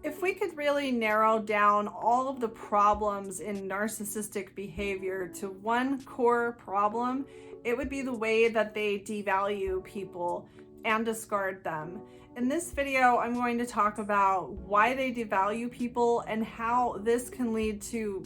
If we could really narrow down all of the problems in narcissistic behavior to one core problem, it would be the way that they devalue people and discard them. In this video, I'm going to talk about why they devalue people and how this can lead to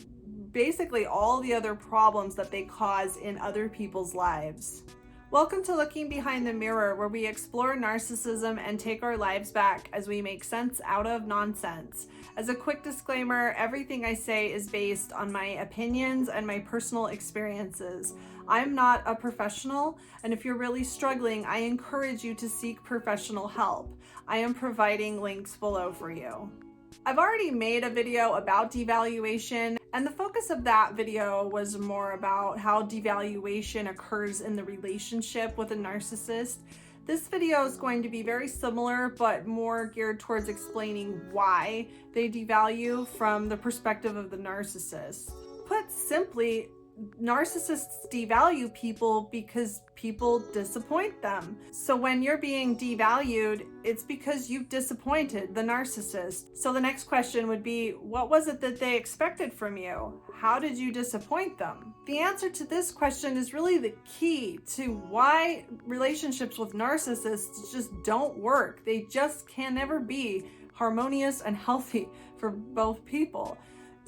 basically all the other problems that they cause in other people's lives. Welcome to Looking Behind the Mirror, where we explore narcissism and take our lives back as we make sense out of nonsense. As a quick disclaimer, everything I say is based on my opinions and my personal experiences. I'm not a professional, and if you're really struggling, I encourage you to seek professional help. I am providing links below for you. I've already made a video about devaluation, and the focus of that video was more about how devaluation occurs in the relationship with a narcissist. This video is going to be very similar, but more geared towards explaining why they devalue from the perspective of the narcissist. Put simply, narcissists devalue people because people disappoint them. So when you're being devalued, it's because you've disappointed the narcissist. So the next question would be, what was it that they expected from you? How did you disappoint them? The answer to this question is really the key to why relationships with narcissists just don't work. They just can never be harmonious and healthy for both people.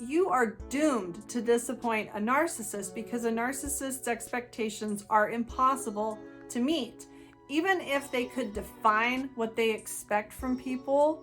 You are doomed to disappoint a narcissist because a narcissist's expectations are impossible to meet. Even if they could define what they expect from people,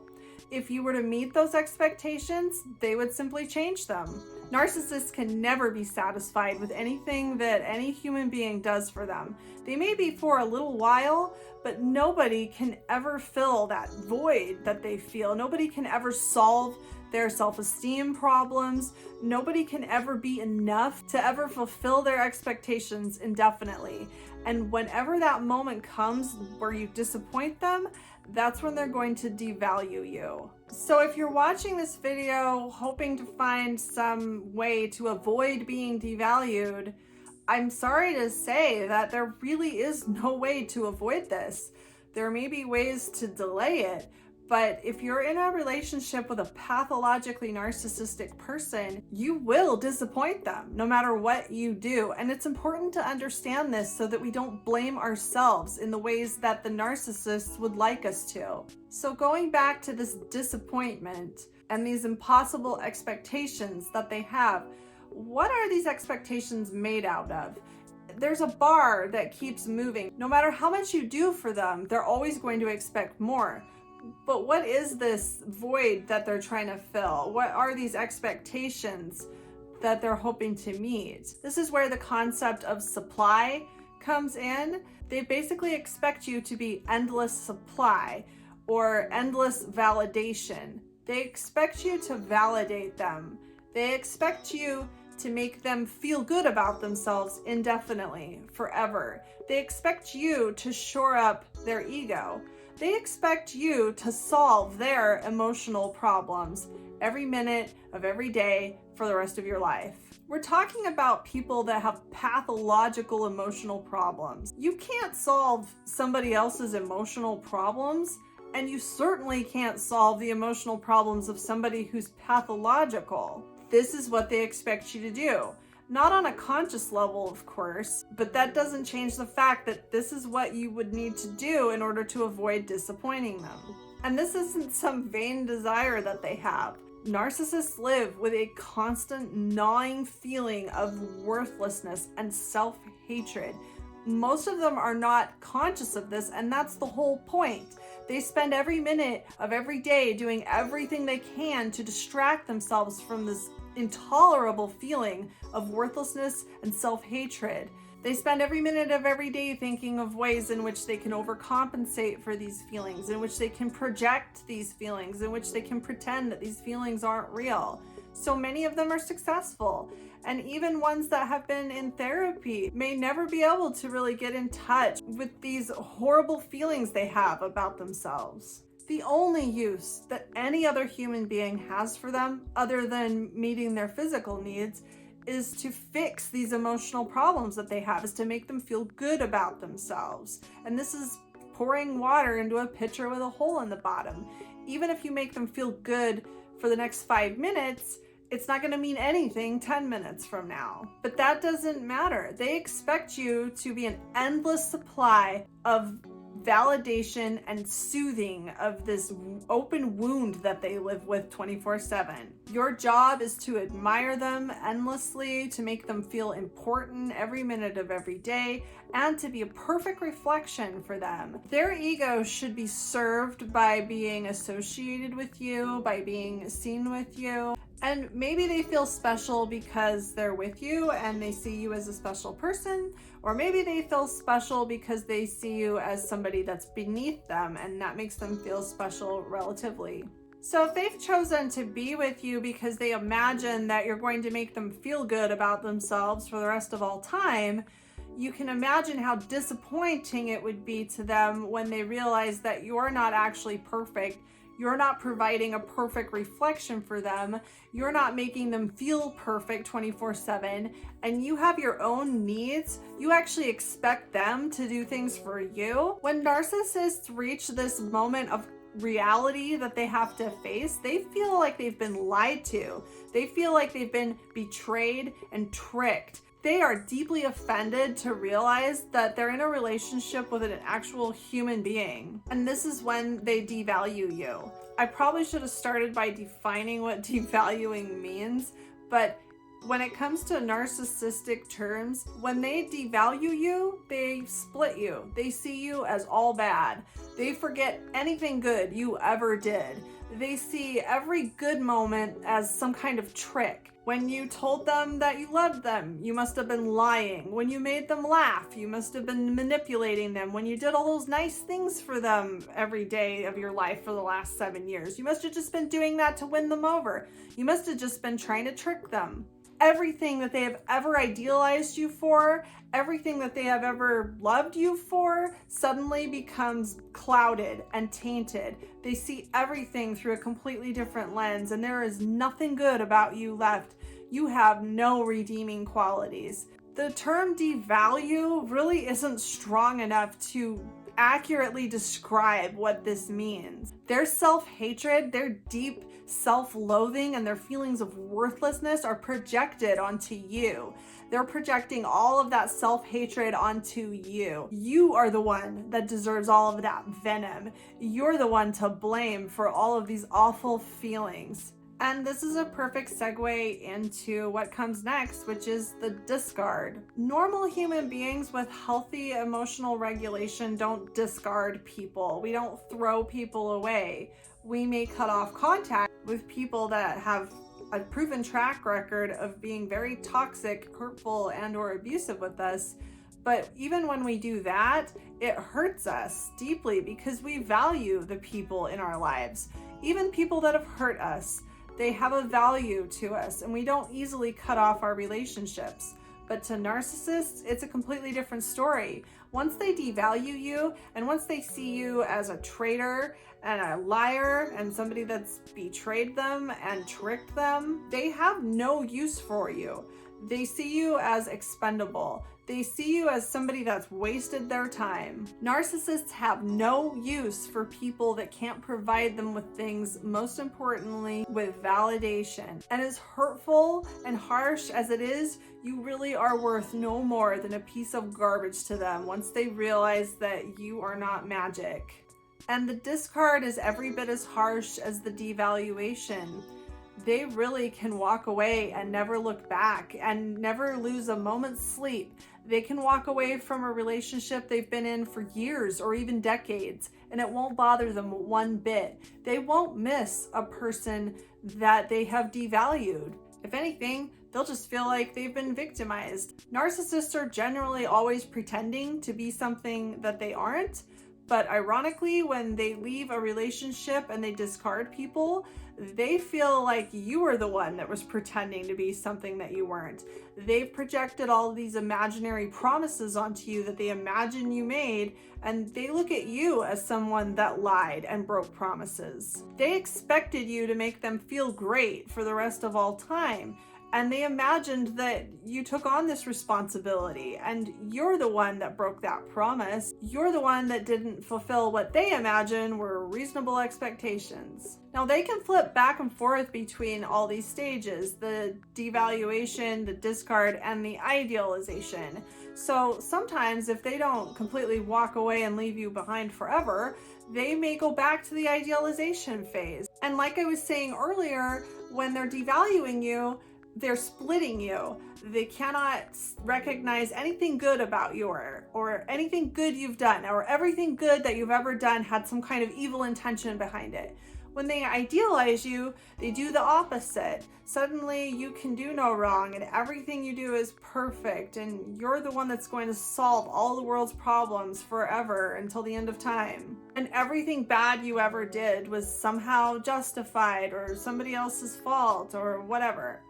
if you were to meet those expectations, they would simply change them. Narcissists can never be satisfied with anything that any human being does for them. They may be for a little while, but nobody can ever fill that void that they feel. Nobody can ever solve their self-esteem problems. Nobody can ever be enough to ever fulfill their expectations indefinitely. And whenever that moment comes where you disappoint them, that's when they're going to devalue you. So if you're watching this video hoping to find some way to avoid being devalued, I'm sorry to say that there really is no way to avoid this. There may be ways to delay it, but if you're in a relationship with a pathologically narcissistic person, you will disappoint them no matter what you do. And it's important to understand this so that we don't blame ourselves in the ways that the narcissists would like us to. So going back to this disappointment and these impossible expectations that they have, what are these expectations made out of? There's a bar that keeps moving. No matter how much you do for them, they're always going to expect more. But what is this void that they're trying to fill? What are these expectations that they're hoping to meet? This is where the concept of supply comes in. They basically expect you to be endless supply or endless validation. They expect you to validate them. They expect you to make them feel good about themselves indefinitely, forever. They expect you to shore up their ego. They expect you to solve their emotional problems every minute of every day for the rest of your life. We're talking about people that have pathological emotional problems. You can't solve somebody else's emotional problems, and you certainly can't solve the emotional problems of somebody who's pathological. This is what they expect you to do. Not on a conscious level, of course, but that doesn't change the fact that this is what you would need to do in order to avoid disappointing them. And this isn't some vain desire that they have. Narcissists live with a constant gnawing feeling of worthlessness and self-hatred. Most of them are not conscious of this, and that's the whole point. They spend every minute of every day doing everything they can to distract themselves from this intolerable feeling of worthlessness and self-hatred. They spend every minute of every day thinking of ways in which they can overcompensate for these feelings, in which they can project these feelings, in which they can pretend that these feelings aren't real. So many of them are successful, and even ones that have been in therapy may never be able to really get in touch with these horrible feelings they have about themselves. The only use that any other human being has for them, other than meeting their physical needs, is to fix these emotional problems that they have, is to make them feel good about themselves. And this is pouring water into a pitcher with a hole in the bottom. Even if you make them feel good for the next 5 minutes, it's not going to mean anything 10 minutes from now. But that doesn't matter. They expect you to be an endless supply of validation and soothing of this open wound that they live with 24/7. Your job is to admire them endlessly, to make them feel important every minute of every day, and to be a perfect reflection for them. Their ego should be served by being associated with you, by being seen with you. And maybe they feel special because they're with you and they see you as a special person, or maybe they feel special because they see you as somebody that's beneath them and that makes them feel special relatively. So if they've chosen to be with you because they imagine that you're going to make them feel good about themselves for the rest of all time, you can imagine how disappointing it would be to them when they realize that you're not actually perfect. You're not providing a perfect reflection for them. You're not making them feel perfect 24/7, and you have your own needs. You actually expect them to do things for you. When narcissists reach this moment of reality that they have to face, they feel like they've been lied to. They feel like they've been betrayed and tricked. They are deeply offended to realize that they're in a relationship with an actual human being. And this is when they devalue you. I probably should have started by defining what devaluing means, but when it comes to narcissistic terms, when they devalue you, they split you. They see you as all bad. They forget anything good you ever did. They see every good moment as some kind of trick. When you told them that you loved them, you must have been lying. When you made them laugh, you must have been manipulating them. When you did all those nice things for them every day of your life for the last 7 years, you must have just been doing that to win them over. You must have just been trying to trick them. Everything that they have ever idealized you for, everything that they have ever loved you for, suddenly becomes clouded and tainted. They see everything through a completely different lens, and there is nothing good about you left. You have no redeeming qualities. The term devalue really isn't strong enough to accurately describe what this means. Their self-hatred, their deep self-loathing, and their feelings of worthlessness are projected onto you. They're projecting all of that self-hatred onto you. You are the one that deserves all of that venom. You're the one to blame for all of these awful feelings. And this is a perfect segue into what comes next, which is the discard. Normal human beings with healthy emotional regulation don't discard people. We don't throw people away. We may cut off contact with people that have a proven track record of being very toxic, hurtful, and/or abusive with us. But even when we do that, it hurts us deeply because we value the people in our lives. Even people that have hurt us, they have a value to us, and we don't easily cut off our relationships. But to narcissists, it's a completely different story. Once they devalue you, and once they see you as a traitor and a liar and somebody that's betrayed them and tricked them, they have no use for you. They see you as expendable. They see you as somebody that's wasted their time. Narcissists have no use for people that can't provide them with things, most importantly, with validation. And as hurtful and harsh as it is, you really are worth no more than a piece of garbage to them once they realize that you are not magic. And the discard is every bit as harsh as the devaluation. They really can walk away and never look back and never lose a moment's sleep. They can walk away from a relationship they've been in for years or even decades, and it won't bother them one bit. They won't miss a person that they have devalued. If anything, they'll just feel like they've been victimized. Narcissists are generally always pretending to be something that they aren't, but ironically, when they leave a relationship and they discard people, they feel like you were the one that was pretending to be something that you weren't. They've projected all of these imaginary promises onto you that they imagine you made, and they look at you as someone that lied and broke promises. They expected you to make them feel great for the rest of all time, and they imagined that you took on this responsibility, and you're the one that broke that promise. You're the one that didn't fulfill what they imagined were reasonable expectations. Now, they can flip back and forth between all these stages: the devaluation, the discard, and the idealization. So sometimes if they don't completely walk away and leave you behind forever, they may go back to the idealization phase. And like I was saying earlier, when they're devaluing you, they're splitting you. They cannot recognize anything good about you, or anything good you've done, or everything good that you've ever done had some kind of evil intention behind it. When they idealize you, they do the opposite. Suddenly you can do no wrong and everything you do is perfect, and you're the one that's going to solve all the world's problems forever until the end of time. And everything bad you ever did was somehow justified, or somebody else's fault, or whatever.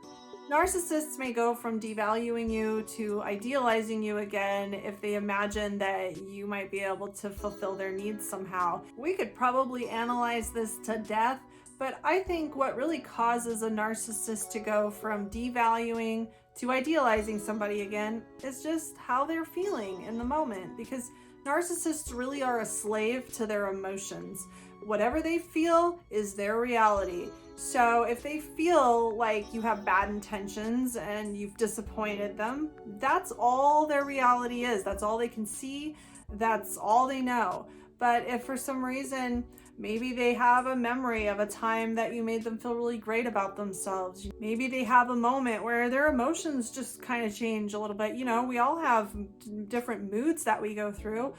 Narcissists may go from devaluing you to idealizing you again if they imagine that you might be able to fulfill their needs somehow. We could probably analyze this to death, but I think what really causes a narcissist to go from devaluing to idealizing somebody again is just how they're feeling in the moment, because narcissists really are a slave to their emotions. Whatever they feel is their reality. So if they feel like you have bad intentions and you've disappointed them, that's all their reality is. That's all they can see. That's all they know. But if for some reason, maybe they have a memory of a time that you made them feel really great about themselves. Maybe they have a moment where their emotions just kind of change a little bit. You know, we all have different moods that we go through.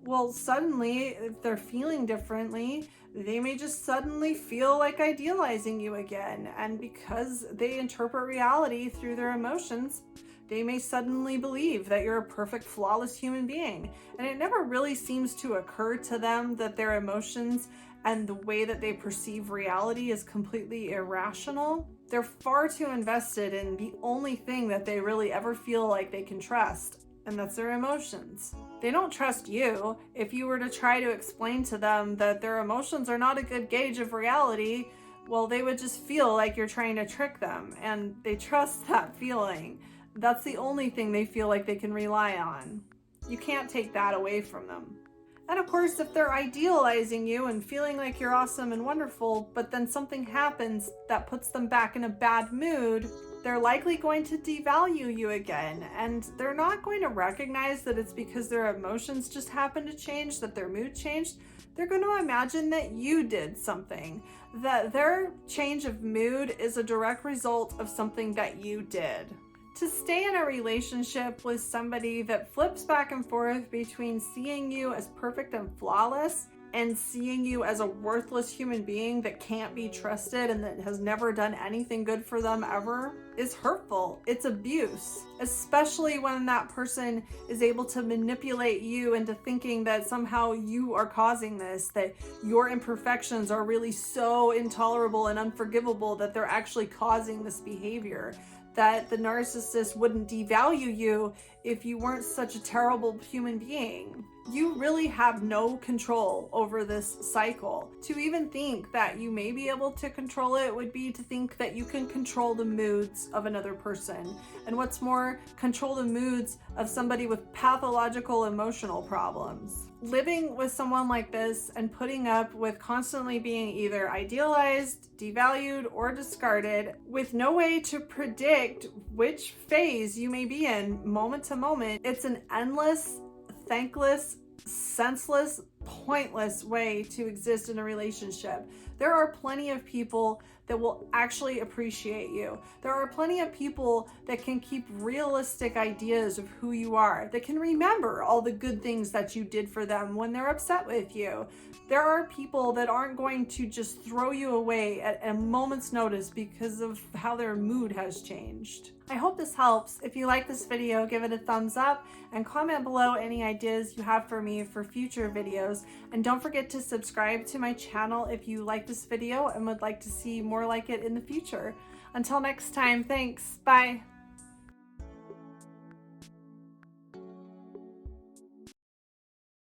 Well, suddenly, if they're feeling differently, they may just suddenly feel like idealizing you again. And because they interpret reality through their emotions, they may suddenly believe that you're a perfect, flawless human being. And it never really seems to occur to them that their emotions and the way that they perceive reality is completely irrational. They're far too invested in the only thing that they really ever feel like they can trust, and that's their emotions. They don't trust you. If you were to try to explain to them that their emotions are not a good gauge of reality, well, they would just feel like you're trying to trick them, and they trust that feeling. That's the only thing they feel like they can rely on. You can't take that away from them. And of course, if they're idealizing you and feeling like you're awesome and wonderful, but then something happens that puts them back in a bad mood, they're likely going to devalue you again, and they're not going to recognize that it's because their emotions just happened to change, that their mood changed. They're going to imagine that you did something, that their change of mood is a direct result of something that you did. To stay in a relationship with somebody that flips back and forth between seeing you as perfect and flawless and seeing you as a worthless human being that can't be trusted and that has never done anything good for them ever is hurtful. It's abuse, especially when that person is able to manipulate you into thinking that somehow you are causing this, that your imperfections are really so intolerable and unforgivable that they're actually causing this behavior, that the narcissist wouldn't devalue you if you weren't such a terrible human being. You really have no control over this cycle. To even think that you may be able to control it would be to think that you can control the moods of another person. And what's more, control the moods of somebody with pathological emotional problems. Living with someone like this and putting up with constantly being either idealized, devalued, or discarded with no way to predict which phase you may be in moment to moment, it's an endless, thankless, senseless, pointless way to exist in a relationship. There are plenty of people that will actually appreciate you. There are plenty of people that can keep realistic ideas of who you are, that can remember all the good things that you did for them when they're upset with you. There are people that aren't going to just throw you away at a moment's notice because of how their mood has changed. I hope this helps. If you like this video, give it a thumbs up and comment below any ideas you have for me for future videos. And don't forget to subscribe to my channel if you like this video and would like to see more like it in the future. Until next time, thanks. Bye.